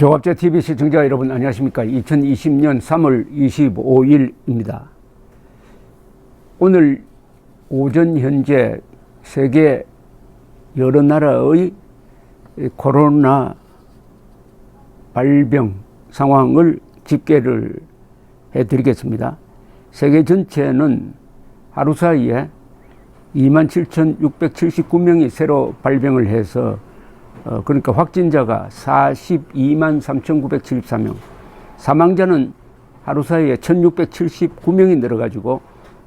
조갑제 TV 시청자 여러분 안녕하십니까. 2020년 3월 25일입니다. 오늘 오전 현재 세계 여러 나라의 코로나 발병 상황을 집계를 해드리겠습니다. 세계 전체는 하루 사이에 27,679명이 새로 발병을 해서 그러니까 확진자가 42만 3,974명, 사망자는 하루 사이에 1,679명이 늘어가지고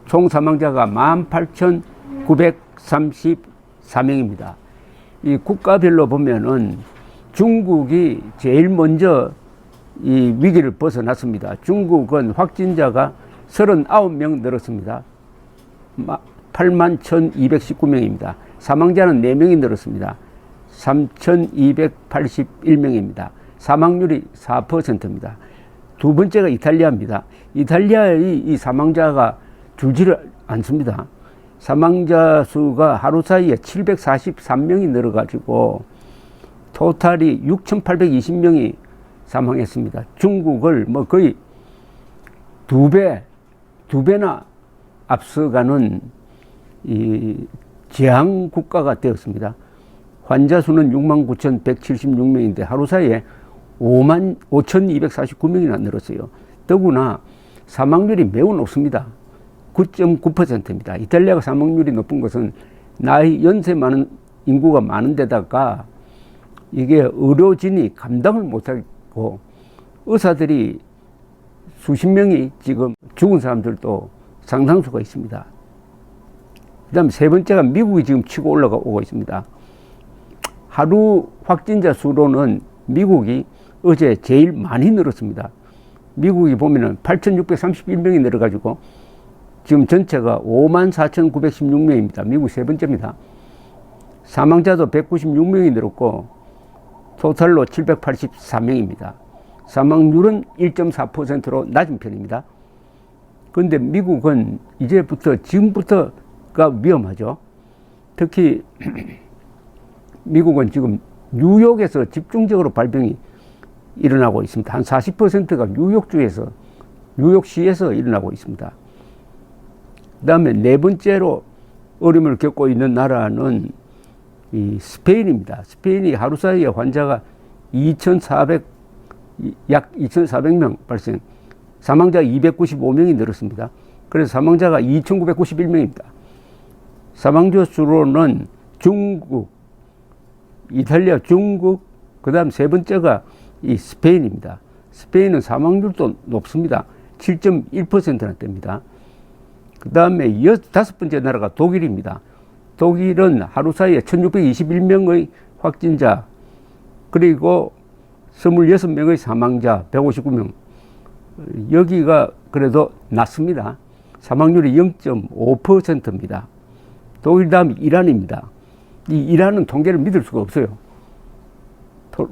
총 사망자가 18,934명입니다. 이 국가별로 보면은 중국이 제일 먼저 이 위기를 벗어났습니다. 중국은 확진자가 39명 늘었습니다. 81,219명입니다. 사망자는 4명이 늘었습니다. 3,281명입니다. 사망률이 4%입니다. 두 번째가 이탈리아입니다. 이탈리아의 이 사망자가 줄지를 않습니다. 사망자 수가 하루 사이에 743명이 늘어가지고 토탈이 6,820명이 사망했습니다. 중국을 뭐 거의 두 배나 앞서가는 이 재앙 국가가 되었습니다. 환자 수는 69,176명인데 하루 사이에 55,249명이나 늘었어요. 더구나 사망률이 매우 높습니다. 9.9%입니다. 이탈리아가 사망률이 높은 것은 연세 많은 인구가 많은 데다가 이게 의료진이 감당을 못하고 의사들이 수십 명이 지금 죽은 사람들도 상당수가 있습니다. 그 다음에 세 번째가 미국이 지금 치고 올라오고 있습니다. 하루 확진자 수로는 미국이 어제 제일 많이 늘었습니다. 미국이 보면은 8,631명이 늘어가지고 지금 전체가 54,916명입니다. 미국 세 번째입니다. 사망자도 196명이 늘었고 토탈로 784명입니다. 사망률은 1.4%로 낮은 편입니다. 그런데 미국은 지금부터가 위험하죠. 특히 미국은 지금 뉴욕에서 집중적으로 발병이 일어나고 있습니다. 한 40%가 뉴욕시에서 일어나고 있습니다. 그 다음에 네 번째로 어려움을 겪고 있는 나라는 이 스페인입니다. 스페인이 하루 사이에 환자가 약 2,400명 발생, 사망자가 295명이 늘었습니다. 그래서 사망자가 2,991명입니다. 사망자 수로는 중국, 이탈리아, 중국, 그 다음 세 번째가 이 스페인입니다. 스페인은 사망률도 높습니다. 7.1%나 됩니다. 그 다음에 다섯 번째 나라가 독일입니다. 독일은 하루 사이에 1,621명의 확진자, 그리고 26명의 사망자, 159명. 여기가 그래도 낮습니다. 사망률이 0.5%입니다. 독일 다음 이란입니다. 이 이란은 통계를 믿을 수가 없어요.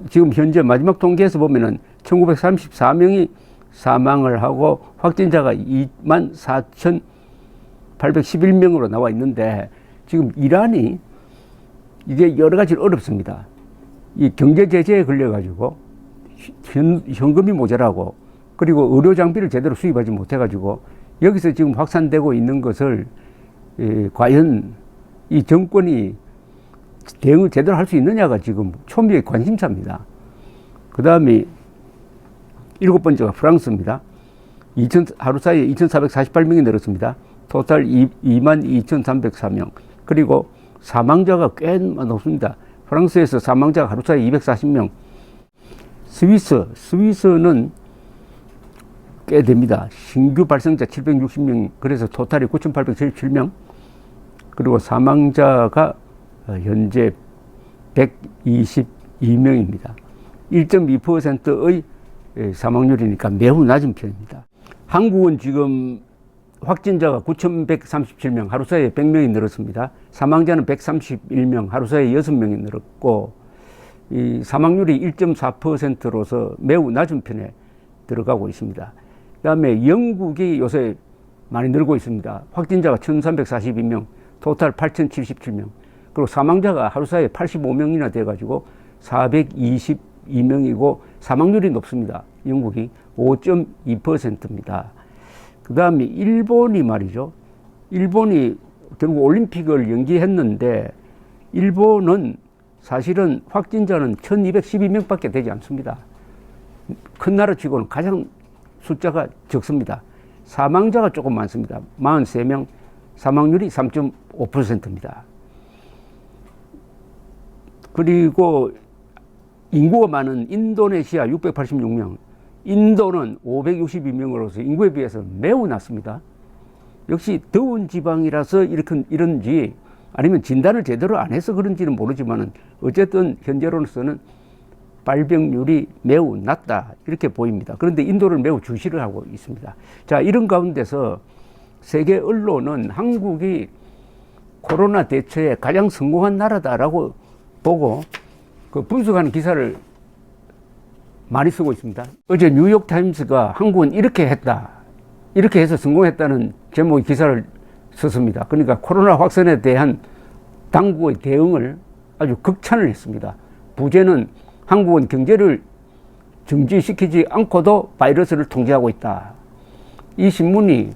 지금 현재 마지막 통계에서 보면은 1934명이 사망을 하고 확진자가 24,811명으로 나와 있는데 지금 이란이 이게 여러 가지 어렵습니다. 이 경제 제재에 걸려가지고 현금이 모자라고 그리고 의료 장비를 제대로 수입하지 못해가지고 여기서 지금 확산되고 있는 것을 과연 이 정권이 대응을 제대로 할 수 있느냐가 지금 초미의 관심사입니다. 그 다음에 일곱 번째가 프랑스입니다. 하루 사이에 2,448명이 늘었습니다. 토탈 22,304명. 그리고 사망자가 꽤 높습니다. 프랑스에서 사망자가 하루 사이에 240명. 스위스는 꽤 됩니다. 신규 발생자 760명. 그래서 토탈이 9,877명. 그리고 사망자가 현재 122명입니다. 1.2%의 사망률이니까 매우 낮은 편입니다. 한국은 지금 확진자가 9,137명, 하루 사이에 100명이 늘었습니다. 사망자는 131명, 하루 사이에 6명이 늘었고, 이 사망률이 1.4%로서 매우 낮은 편에 들어가고 있습니다. 그 다음에 영국이 요새 많이 늘고 있습니다. 확진자가 1,342명, 토탈 8,077명. 그리고 사망자가 하루 사이에 85명이나 돼가지고 22명이고 사망률이 높습니다. 영국이 5.2%입니다. 그 다음에 일본이 말이죠. 일본이 결국 올림픽을 연기했는데 일본은 사실은 확진자는 1212명밖에 되지 않습니다. 큰 나라 치고는 가장 숫자가 적습니다. 사망자가 조금 많습니다. 43명, 사망률이 3.5%입니다. 그리고 인구가 많은 인도네시아 686명, 인도는 562명으로서 인구에 비해서 매우 낮습니다. 역시 더운 지방이라서 이런지 아니면 진단을 제대로 안 해서 그런지는 모르지만 어쨌든 현재로서는 발병률이 매우 낮다 이렇게 보입니다. 그런데 인도를 매우 주시를 하고 있습니다. 자, 이런 가운데서 세계 언론은 한국이 코로나 대처에 가장 성공한 나라다라고 보고 그 분석하는 기사를 많이 쓰고 있습니다. 어제 뉴욕타임스가 한국은 이렇게 했다, 이렇게 해서 성공했다는 제목의 기사를 썼습니다. 그러니까 코로나 확산에 대한 당국의 대응을 아주 극찬을 했습니다. 부제는 한국은 경제를 정지시키지 않고도 바이러스를 통제하고 있다. 이 신문이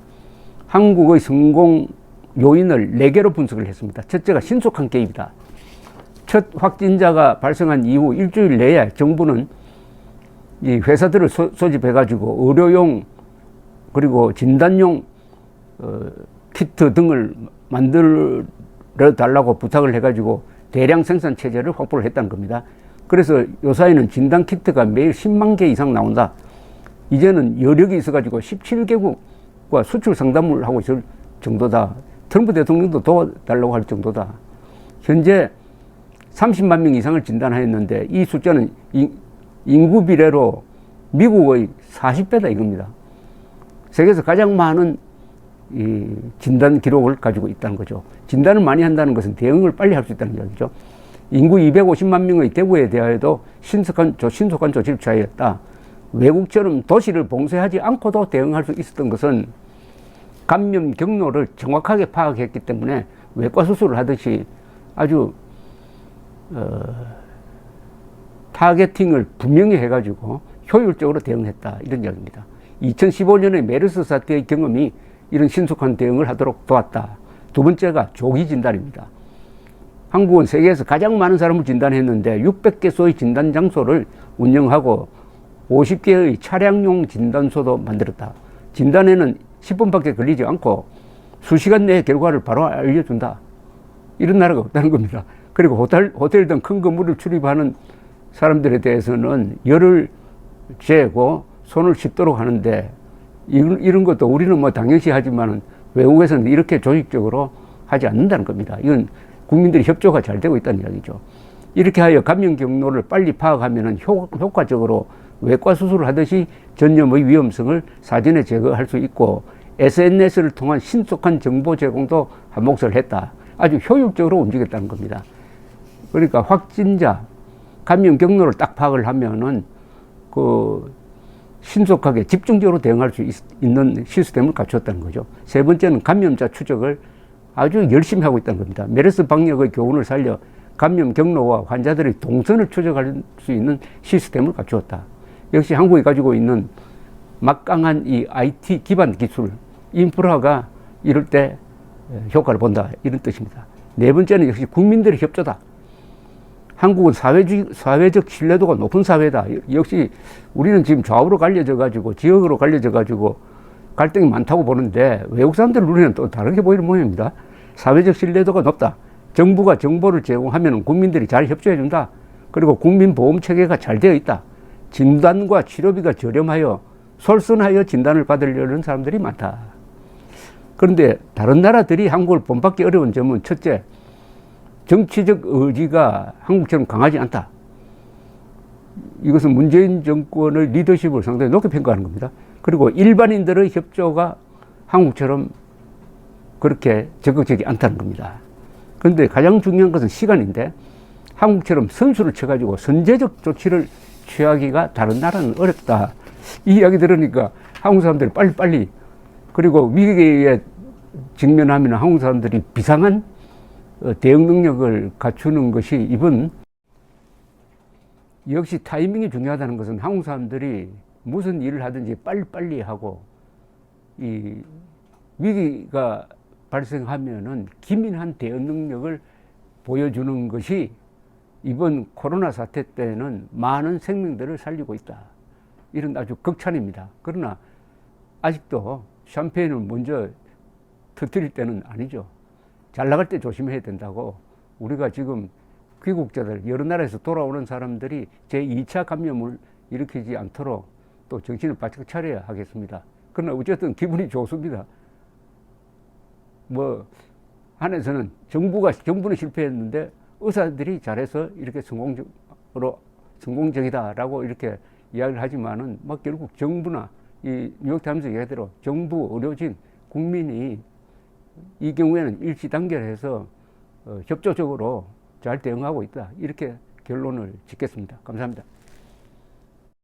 한국의 성공 요인을 4개로 분석을 했습니다. 첫째가 신속한 개입이다. 첫 확진자가 발생한 이후 일주일 내에 정부는 이 회사들을 소집해가지고 의료용 그리고 진단용 키트 등을 만들어 달라고 부탁을 해가지고 대량 생산 체제를 확보를 했다는 겁니다. 그래서 요사이는 진단 키트가 매일 10만 개 이상 나온다. 이제는 여력이 있어가지고 17개국과 수출 상담을 하고 있을 정도다. 트럼프 대통령도 도와달라고 할 정도다. 현재 30만 명 이상을 진단하였는데 이 숫자는 인구 비례로 미국의 40배다 이겁니다. 세계에서 가장 많은 이 진단 기록을 가지고 있다는 거죠. 진단을 많이 한다는 것은 대응을 빨리 할 수 있다는 이야기죠. 인구 250만 명의 대구에 대하여도 신속한 조치를 취하였다. 외국처럼 도시를 봉쇄하지 않고도 대응할 수 있었던 것은 감염 경로를 정확하게 파악했기 때문에 외과 수술을 하듯이 아주 타겟팅을 분명히 해가지고 효율적으로 대응했다 이런 이야기입니다. 2015년에 메르스 사태의 경험이 이런 신속한 대응을 하도록 도왔다. 두 번째가 조기 진단입니다. 한국은 세계에서 가장 많은 사람을 진단했는데 600개소의 진단 장소를 운영하고 50개의 차량용 진단소도 만들었다. 진단에는 10분밖에 걸리지 않고 수시간 내에 결과를 바로 알려준다. 이런 나라가 없다는 겁니다. 그리고 호텔 등 큰 건물을 출입하는 사람들에 대해서는 열을 재고 손을 씻도록 하는데 이런 것도 우리는 뭐 당연시 하지만은 외국에서는 이렇게 조직적으로 하지 않는다는 겁니다. 이건 국민들이 협조가 잘 되고 있다는 이야기죠. 이렇게 하여 감염 경로를 빨리 파악하면은 효과적으로 외과 수술을 하듯이 전염의 위험성을 사전에 제거할 수 있고 SNS를 통한 신속한 정보 제공도 한 몫을 했다. 아주 효율적으로 움직였다는 겁니다. 그러니까 확진자, 감염 경로를 딱 파악을 하면은 신속하게 집중적으로 대응할 수 있는 시스템을 갖추었다는 거죠. 세 번째는 감염자 추적을 아주 열심히 하고 있다는 겁니다. 메르스 방역의 교훈을 살려 감염 경로와 환자들의 동선을 추적할 수 있는 시스템을 갖추었다. 역시 한국이 가지고 있는 막강한 이 IT 기반 기술, 인프라가 이럴 때 효과를 본다. 이런 뜻입니다. 네 번째는 역시 국민들의 협조다. 한국은 사회적 신뢰도가 높은 사회다. 역시 우리는 지금 좌우로 갈려져 가지고 지역으로 갈려져 가지고 갈등이 많다고 보는데 외국 사람들 눈에는 또 다르게 보이는 모양입니다. 사회적 신뢰도가 높다. 정부가 정보를 제공하면 국민들이 잘 협조해 준다. 그리고 국민보험 체계가 잘 되어 있다. 진단과 치료비가 저렴하여 솔선하여 진단을 받으려는 사람들이 많다. 그런데 다른 나라들이 한국을 본받기 어려운 점은 첫째, 정치적 의지가 한국처럼 강하지 않다. 이것은 문재인 정권의 리더십을 상당히 높게 평가하는 겁니다. 그리고 일반인들의 협조가 한국처럼 그렇게 적극적이지 않다는 겁니다. 그런데 가장 중요한 것은 시간인데 한국처럼 선수를 쳐가지고 선제적 조치를 취하기가 다른 나라는 어렵다. 이 이야기 들으니까 한국 사람들이 빨리빨리 그리고 위기에 직면하면 한국 사람들이 비상한 대응 능력을 갖추는 것이 이번 역시 타이밍이 중요하다는 것은 한국 사람들이 무슨 일을 하든지 빨리빨리 하고 이 위기가 발생하면은 기민한 대응 능력을 보여주는 것이 이번 코로나 사태 때는 많은 생명들을 살리고 있다. 이런 아주 극찬입니다. 그러나 아직도 샴페인을 먼저 터뜨릴 때는 아니죠. 잘 나갈 때 조심해야 된다고. 우리가 지금 귀국자들, 여러 나라에서 돌아오는 사람들이 제2차 감염을 일으키지 않도록 또 정신을 바짝 차려야 하겠습니다. 그러나 어쨌든 기분이 좋습니다. 뭐, 한에서는 정부는 실패했는데 의사들이 잘해서 이렇게 성공적이다라고 이렇게 이야기를 하지만은 막 결국 정부나 이 뉴욕타임스 얘기대로 정부, 의료진, 국민이 이 경우에는 일치 단결해서 협조적으로 잘 대응하고 있다. 이렇게 결론을 짓겠습니다. 감사합니다.